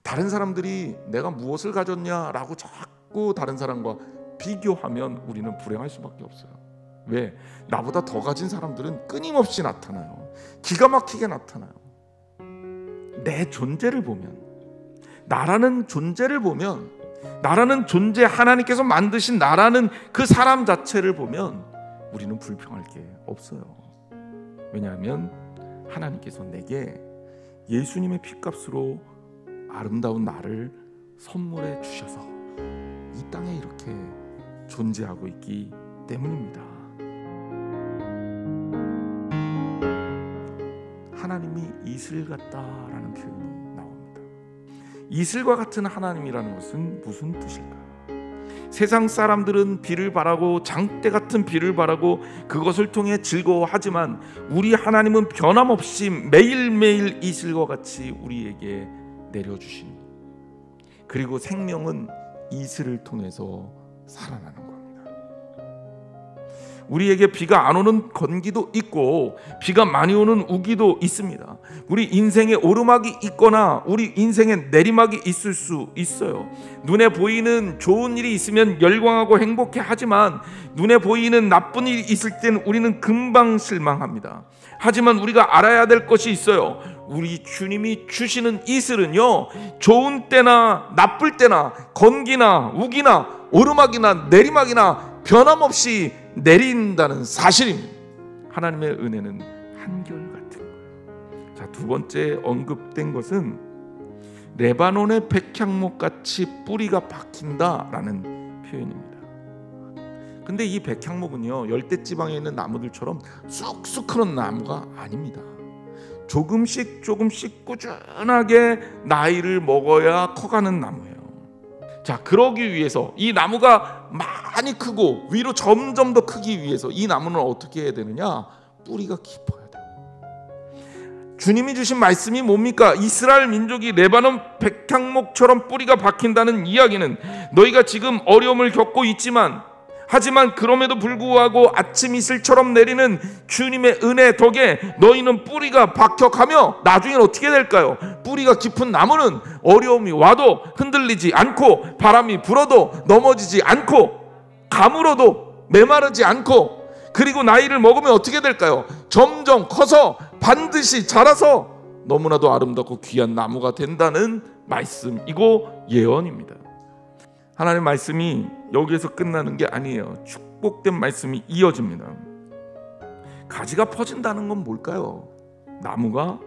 다른 사람들이 내가 무엇을 가졌냐라고 자꾸 다른 사람과 비교하면 우리는 불행할 수밖에 없어요. 왜? 나보다 더 가진 사람들은 끊임없이 나타나요. 기가 막히게 나타나요. 내 존재를 보면, 나라는 존재를 보면, 나라는 존재, 하나님께서 만드신 나라는 그 사람 자체를 보면 우리는 불평할 게 없어요. 왜냐하면 하나님께서 내게 예수님의 피값으로 아름다운 나를 선물해 주셔서 이 땅에 이렇게 존재하고 있기 때문입니다. 하나님이 이슬 같다라는 표현이 나옵니다. 이슬과 같은 하나님이라는 것은 무슨 뜻일까? 세상 사람들은 비를 바라고 장대 같은 비를 바라고 그것을 통해 즐거워하지만 우리 하나님은 변함없이 매일매일 이슬과 같이 우리에게 내려주신, 그리고 생명은 이슬을 통해서 살아나는 겁니다. 우리에게 비가 안 오는 건기도 있고 비가 많이 오는 우기도 있습니다. 우리 인생에 오르막이 있거나 우리 인생에 내리막이 있을 수 있어요. 눈에 보이는 좋은 일이 있으면 열광하고 행복해 하지만 눈에 보이는 나쁜 일이 있을 때는 우리는 금방 실망합니다. 하지만 우리가 알아야 될 것이 있어요. 우리 주님이 주시는 이슬은요, 좋은 때나 나쁠 때나 건기나 우기나 오르막이나 내리막이나 변함없이 내린다는 사실입니다. 하나님의 은혜는 한결같은 거예요. 자, 두 번째 언급된 것은 레바논의 백향목 같이 뿌리가 박힌다라는 표현입니다. 근데 이 백향목은요, 열대지방에 있는 나무들처럼 쑥쑥 크는 나무가 아닙니다. 조금씩 꾸준하게 나이를 먹어야 커가는 나무예요. 자, 그러기 위해서 이 나무가 많이 크고 위로 점점 더 크기 위해서 이 나무는 어떻게 해야 되느냐? 뿌리가 깊어야 돼요. 주님이 주신 말씀이 뭡니까? 이스라엘 민족이 레바논 백향목처럼 뿌리가 박힌다는 이야기는 너희가 지금 어려움을 겪고 있지만, 하지만 그럼에도 불구하고 아침 이슬처럼 내리는 주님의 은혜 덕에 너희는 뿌리가 박혀가며 나중엔 어떻게 될까요? 뿌리가 깊은 나무는 어려움이 와도 흔들리지 않고 바람이 불어도 넘어지지 않고 가물어도 메마르지 않고, 그리고 나이를 먹으면 어떻게 될까요? 점점 커서 반드시 자라서 너무나도 아름답고 귀한 나무가 된다는 말씀이고 예언입니다. 하나님의 말씀이 여기에서 끝나는 게 아니에요. 축복된 말씀이 이어집니다. 가지가 퍼진다는 건 뭘까요? 나무가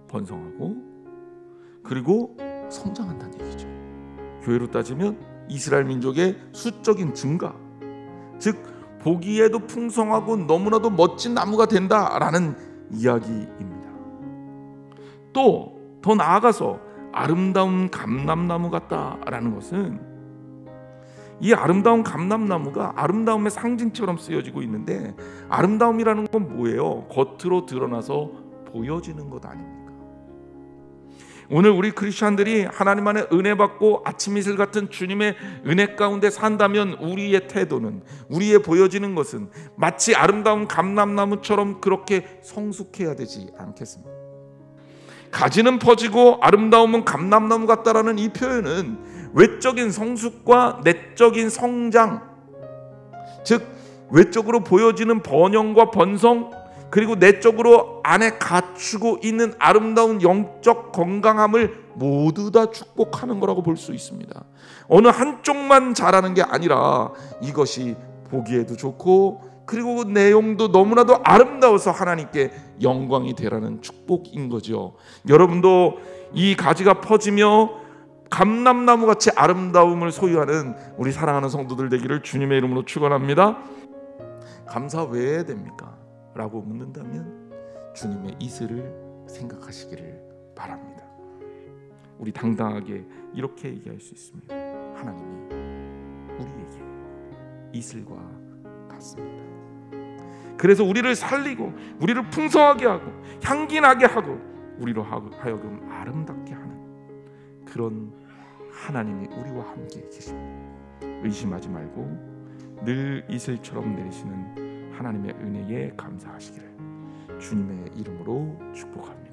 번성하고 그리고 성장한다는 얘기죠. 교회로 따지면 이스라엘 민족의 수적인 증가, 즉 보기에도 풍성하고 너무나도 멋진 나무가 된다라는 이야기입니다. 또 더 나아가서 아름다운 감람나무 같다라는 것은, 이 아름다운 감람나무가 아름다움의 상징처럼 쓰여지고 있는데, 아름다움이라는 건 뭐예요? 겉으로 드러나서 보여지는 것 아닙니까? 오늘 우리 크리스찬들이 하나님 안에 은혜 받고 아침 이슬 같은 주님의 은혜 가운데 산다면 우리의 태도는, 우리의 보여지는 것은 마치 아름다운 감람나무처럼 그렇게 성숙해야 되지 않겠습니까? 가지는 퍼지고 아름다움은 감람나무 같다라는 이 표현은 외적인 성숙과 내적인 성장, 즉 외적으로 보여지는 번영과 번성, 그리고 내적으로 안에 갖추고 있는 아름다운 영적 건강함을 모두 다 축복하는 거라고 볼 수 있습니다. 어느 한쪽만 자라는 게 아니라 이것이 보기에도 좋고 그리고 내용도 너무나도 아름다워서 하나님께 영광이 되라는 축복인 거죠. 여러분도 이 가지가 퍼지며 감람나무 같이 아름다움을 소유하는 우리 사랑하는 성도들 되기를 주님의 이름으로 축원합니다. 감사 왜 해야 됩니까? 라고 묻는다면 주님의 이슬을 생각하시기를 바랍니다. 우리 당당하게 이렇게 얘기할 수 있습니다. 하나님이 우리에게 이슬과 같습니다. 그래서 우리를 살리고 우리를 풍성하게 하고 향기 나게 하고 우리로 하여금 아름답게 하는 그런 하나님이 우리와 함께 계십니다. 의심하지 말고 늘 이슬처럼 내리시는 하나님의 은혜에 감사하시기를 주님의 이름으로 축복합니다.